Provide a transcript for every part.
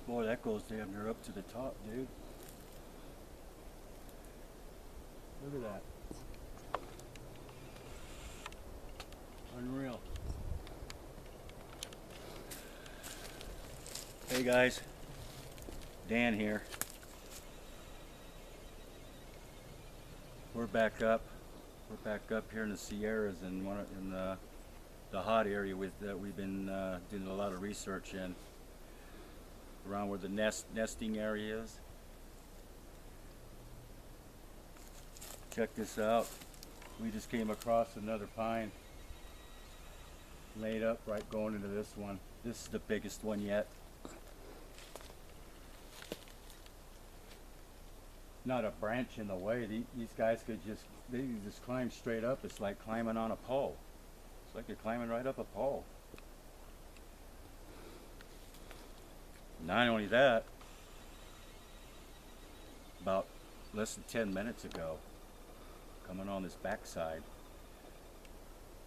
Boy, that goes damn near up to the top, dude. Look at that. Unreal. Hey guys, Dan here. We're back up. We're back up here in the Sierras in the hot area that we've been doing a lot of research in, around where the nesting area is. Check this out. We just came across another pine laid up right going into this one. This is the biggest one yet. Not a branch in the way. These guys could just climb straight up. It's like climbing on a pole. It's like you're climbing right up a pole. Not only that, about less than 10 minutes ago, coming on this backside,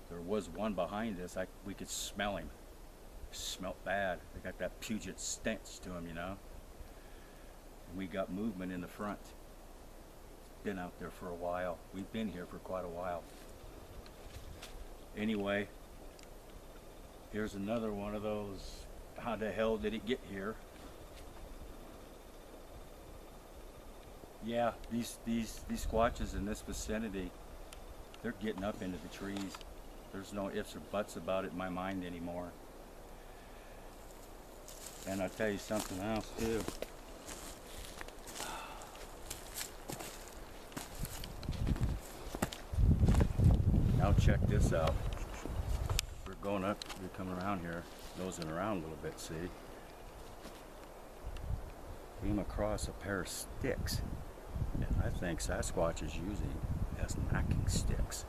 there was one behind us. We could smell him. Smelled bad. They got that Puget stench to him, you know. And we got movement in the front. Been out there for a while. We've been here for quite a while. Anyway, here's another one of those. How the hell did it get here? Yeah, these squatches in this vicinity, they're getting up into the trees. There's no ifs or buts about it in my mind anymore. And I'll tell you something else too. Now check this out. We're going up, we're coming around here, nosing around a little bit, see? Came across a pair of sticks, and I think Sasquatch is using as knocking sticks.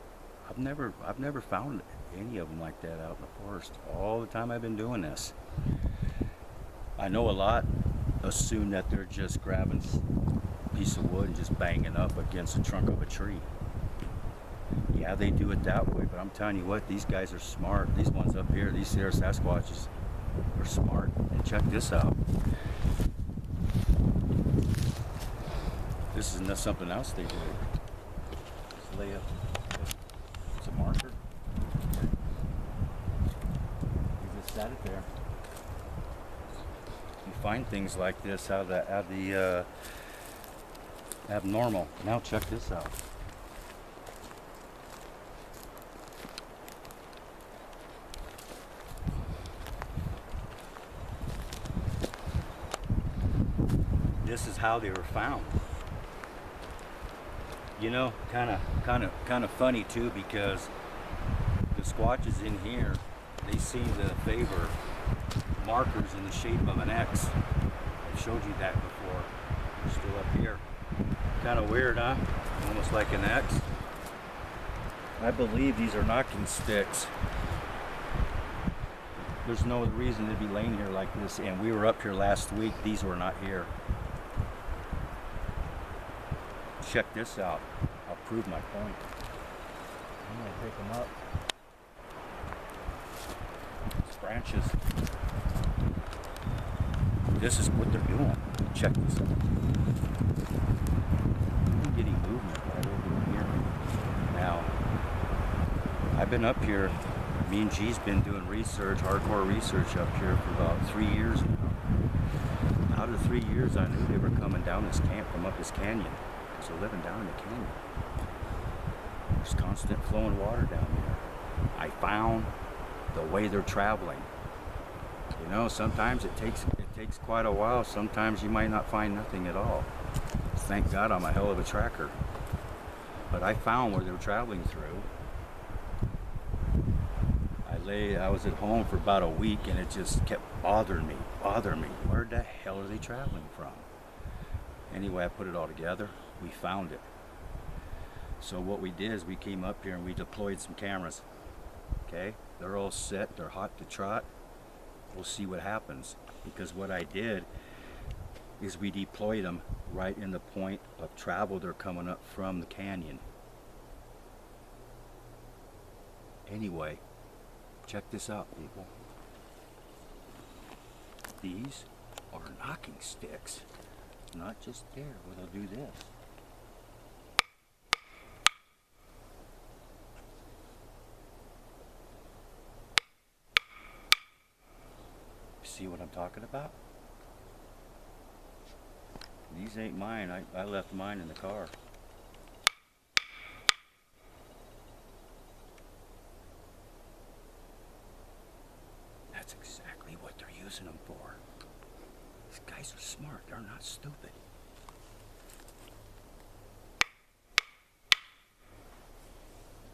I've never found any of them like that out in the forest all the time I've been doing this. I know a lot assume that they're just grabbing a piece of wood and just banging up against the trunk of a tree. Yeah, they do it that way, but I'm telling you what, these guys are smart. These ones up here, these Sierra Sasquatches, are smart. And check this out. This is something else they do. Just lay up. It's a marker. You just set it there. You find things like this out of the abnormal. Now check this out. This is how they were found. You know, kind of funny too, because the squatches in here, they seem to favor markers in the shape of an X. I showed you that before. They're still up here. Kind of weird, huh? Almost like an X. I believe these are knocking sticks. There's no reason to be laying here like this, and we were up here last week. These were not here. Check this out. I'll prove my point. I'm going to pick them up. These branches. This is what they're doing. Check this out. I'm getting movement right over here. Now, I've been up here. Me and G's been doing research, hardcore research up here for about 3 years now. Out of 3 years, I knew they were coming down this from up this canyon. So living down in the canyon, there's constant flowing water down there. I found the way they're traveling. You know, sometimes it takes quite a while. Sometimes you might not find nothing at all. Thank God I'm a hell of a tracker. But I found where they were traveling through. I was at home for about a week, and it just kept bothering me. Where the hell are they traveling from? Anyway, I put it all together. We found it. So what we did is we came up here and we deployed some cameras. Okay, they're all set, they're hot to trot. We'll see what happens, because what I did is we deployed them right in the point of travel they're coming up from the canyon. Anyway, check this out, people. These are knocking sticks, not just there where they'll do this. See what I'm talking about? These ain't mine. I left mine in the car. That's exactly what they're using them for. These guys are smart. They're not stupid.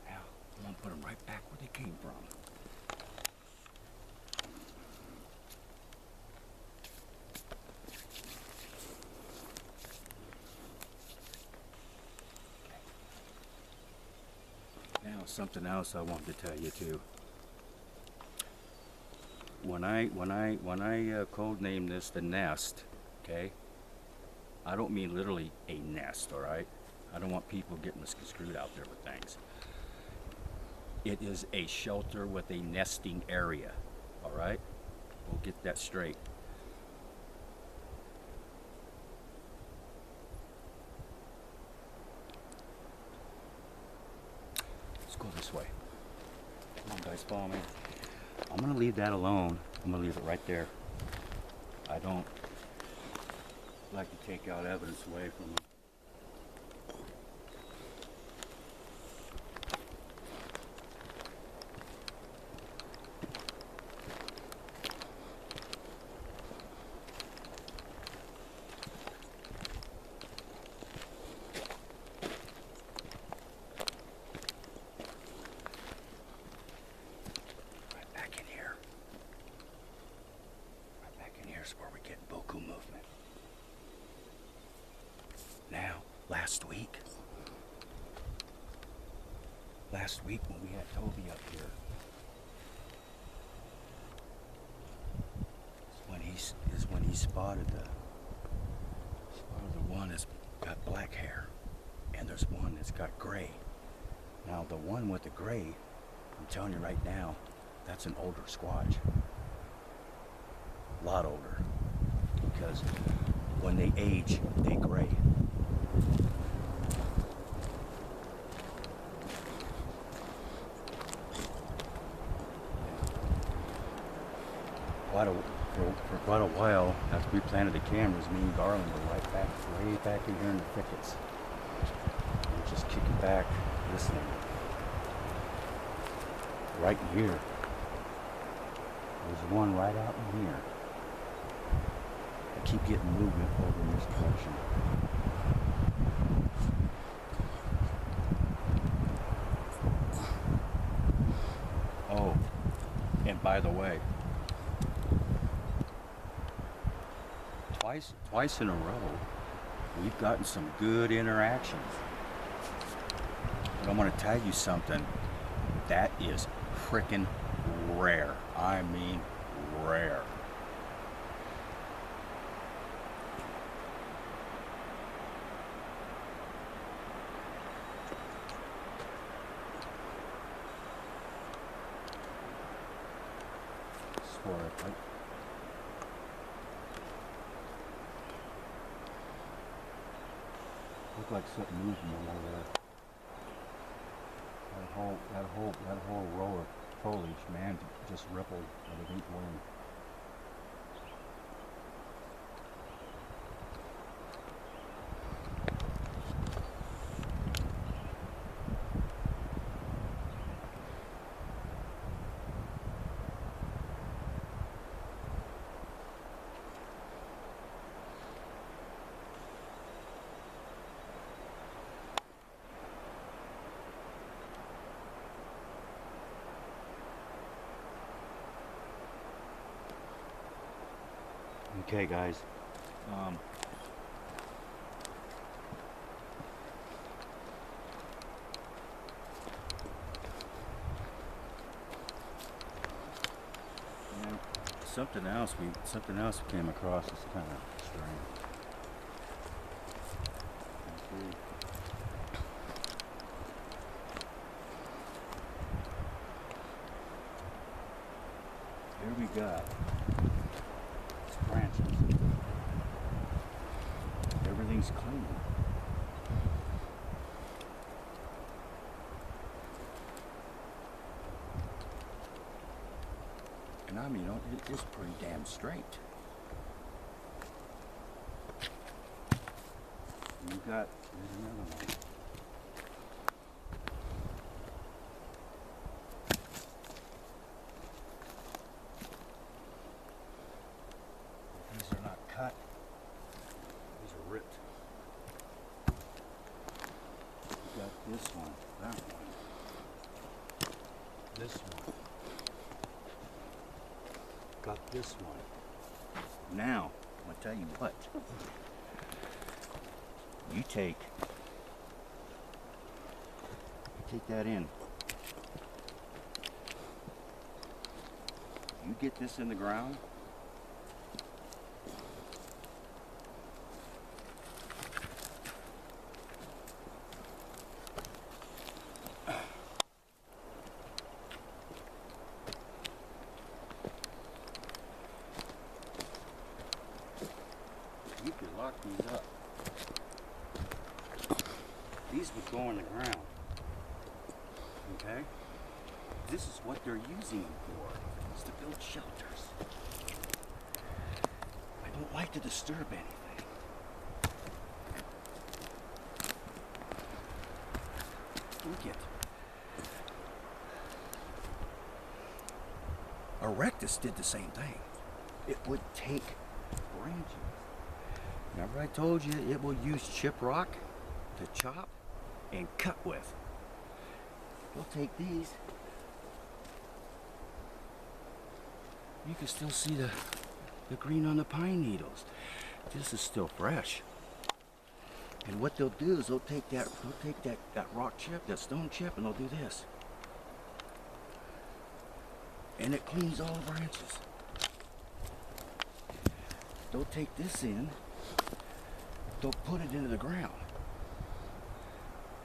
Now, I'm gonna put them right back where they came from. Now, something else I wanted to tell you too. When I codename this the nest, okay? I don't mean literally a nest, all right? I don't want people getting misconstrued out there with things. It is a shelter with a nesting area, all right? We'll get that straight. Let's go this way. Come on, guys, follow me. I'm gonna leave that alone. I'm gonna leave it right there. I don't like to take out evidence away from them. Where we get Boku movement. Now, last week when we had Toby up here, is when he spotted the one that's got black hair, and there's one that's got gray. Now, the one with the gray, I'm telling you right now, that's an older squatch. A lot older, because when they age, they gray. For quite a while, after we planted the cameras, me and Garland were way back in here in the thickets. We were just kicking back, listening. Right in here. There's one right out in here. I keep getting movement over in this direction. Oh, and by the way, twice in a row, we've gotten some good interactions. But I'm gonna tell you something, that is frickin' rare. I mean rare. Looked like something moving over there. That whole row of foliage, man, just rippled underneath wind. Okay, guys. Something else we came across is kind of strange. Here we got branches. everything's clean. And I mean, it's pretty damn straight. You got, there's another one. These are not cut. These are ripped. You got this one, that one, this one. Got this one. Now, I'm gonna tell you what. You take that in. You get this in the ground. You could lock these up. These would go in the ground. Okay? This is what they're using them for, is to build shelters. I don't like to disturb anything. Look at Erectus did the same thing. It would take branches. Remember I told you it will use chip rock to chop and cut with. We'll take these. You can still see the green on the pine needles. This is still fresh. And what they'll do is they'll take that rock chip, that stone chip, and they'll do this. And it cleans all the branches. They'll take this in, they'll put it into the ground.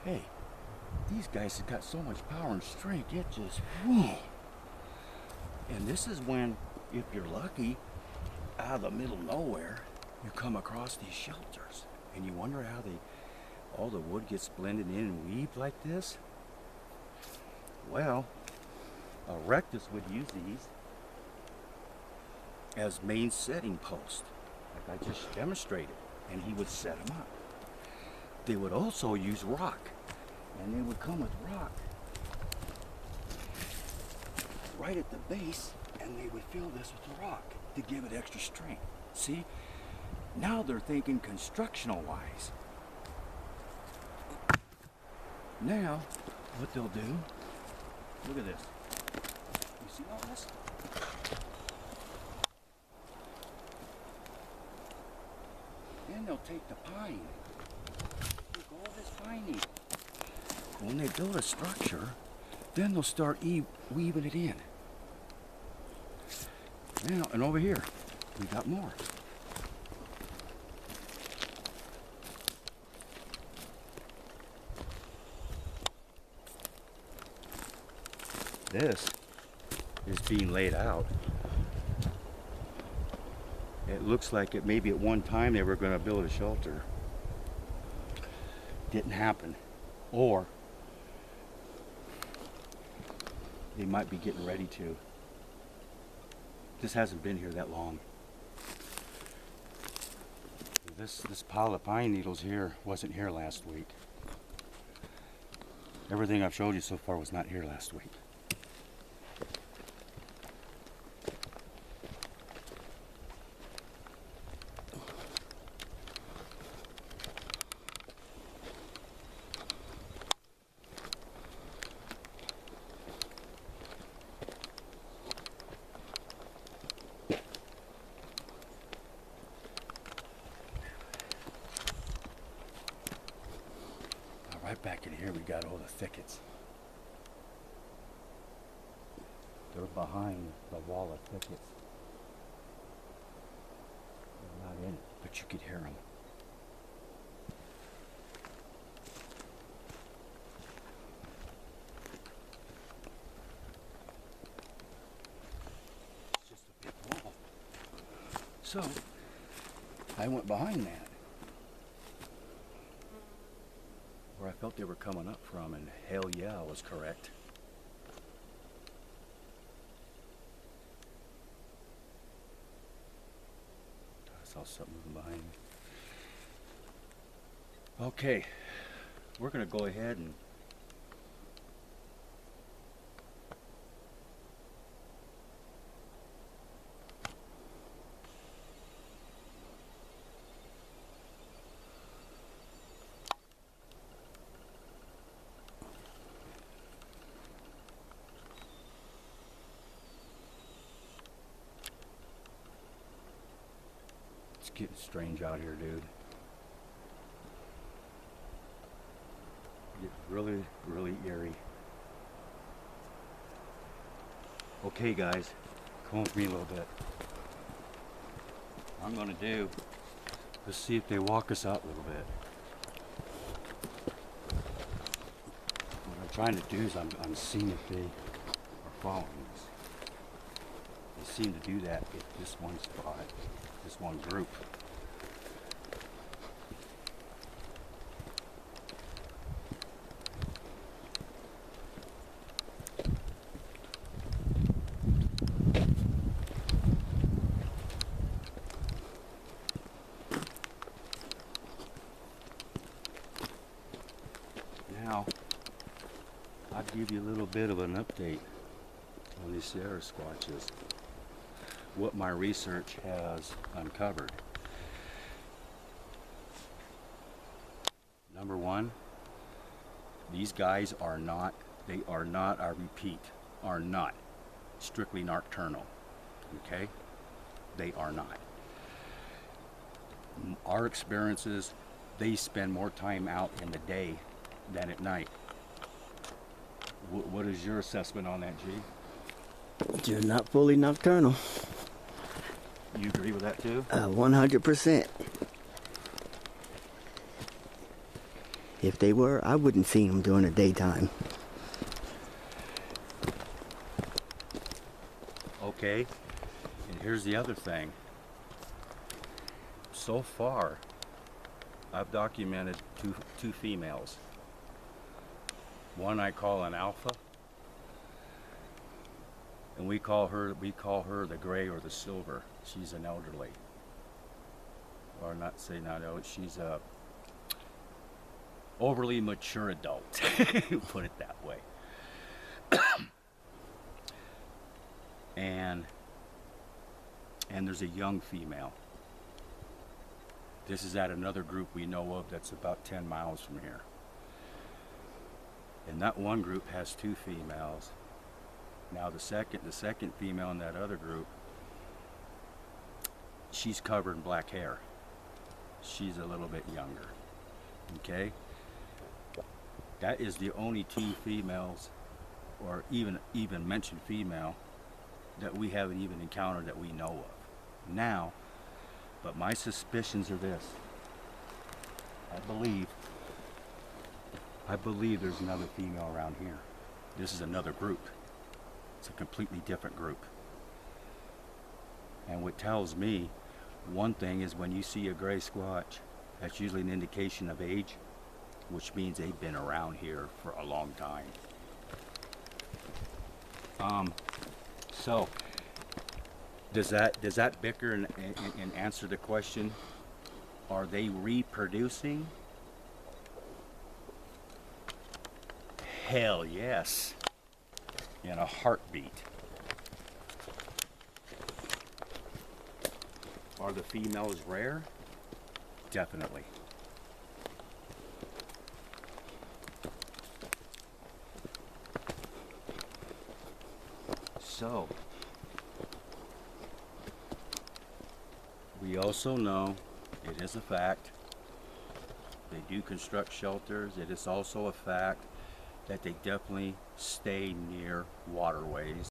Hey, these guys have got so much power and strength, it just, whoo. And this is when, if you're lucky, out of the middle of nowhere, you come across these shelters. And you wonder how all the wood gets blended in and weaved like this. Well, Erectus would use these as main setting posts, like I just demonstrated, and he would set them up. They would also use rock, and they would come with rock right at the base, and they would fill this with rock to give it extra strength. See? Now they're thinking constructional wise. Now, what they'll do, look at this. You see all this? Then they'll take the pine. Look, all this pine needle. When they build a structure, then they'll start weaving it in. Now, and over here, we got more. This is being laid out. It looks like it maybe at one time they were going to build a shelter. Didn't happen. Or they might be getting ready to. This hasn't been here that long. This pile of pine needles here wasn't here last week. Everything I've showed you so far was not here last week. Right back in here, we got all the thickets. They're behind the wall of thickets. They're not in it, but you could hear them. It's just a big wall. So, I went behind that. felt they were coming up from, and hell yeah, I was correct. I saw something moving behind me. Okay, we're gonna go ahead and it's getting strange out here, dude. Get really, really eerie. Okay, guys, come with me a little bit. What I'm gonna do, let's see if they walk us out a little bit. What I'm trying to do is I'm seeing if they are following us. They seem to do that at this one spot, this one group. Now, I'll give you a little bit of an update on these Sierra Squatches, what my research has uncovered. Number one, these guys are not, I repeat, are not strictly nocturnal, okay? They are not. Our experiences, they spend more time out in the day than at night. What is your assessment on that, G? You're not fully nocturnal. You agree with that too? 100%. If they were, I wouldn't see them during the daytime. Okay, and here's the other thing. So far, I've documented two females. One I call an alpha, and we call her the gray or the silver. She's an elderly, or not say not elderly. She's a overly mature adult. Put it that way. and there's a young female. This is at another group we know of that's about 10 miles from here. And that one group has two females. Now the second female in that other group, she's covered in black hair. She's a little bit younger. Okay? That is the only two females, or even mentioned female, that we haven't even encountered that we know of. Now, but my suspicions are this. I believe there's another female around here. This is another group. It's a completely different group. And what tells me, one thing is when you see a gray squatch, that's usually an indication of age, which means they've been around here for a long time. So, does that bicker and answer the question? Are they reproducing? Hell yes, in a heartbeat. Are the females rare? Definitely. So, we also know, it is a fact, they do construct shelters. It is also a fact that they definitely stay near waterways.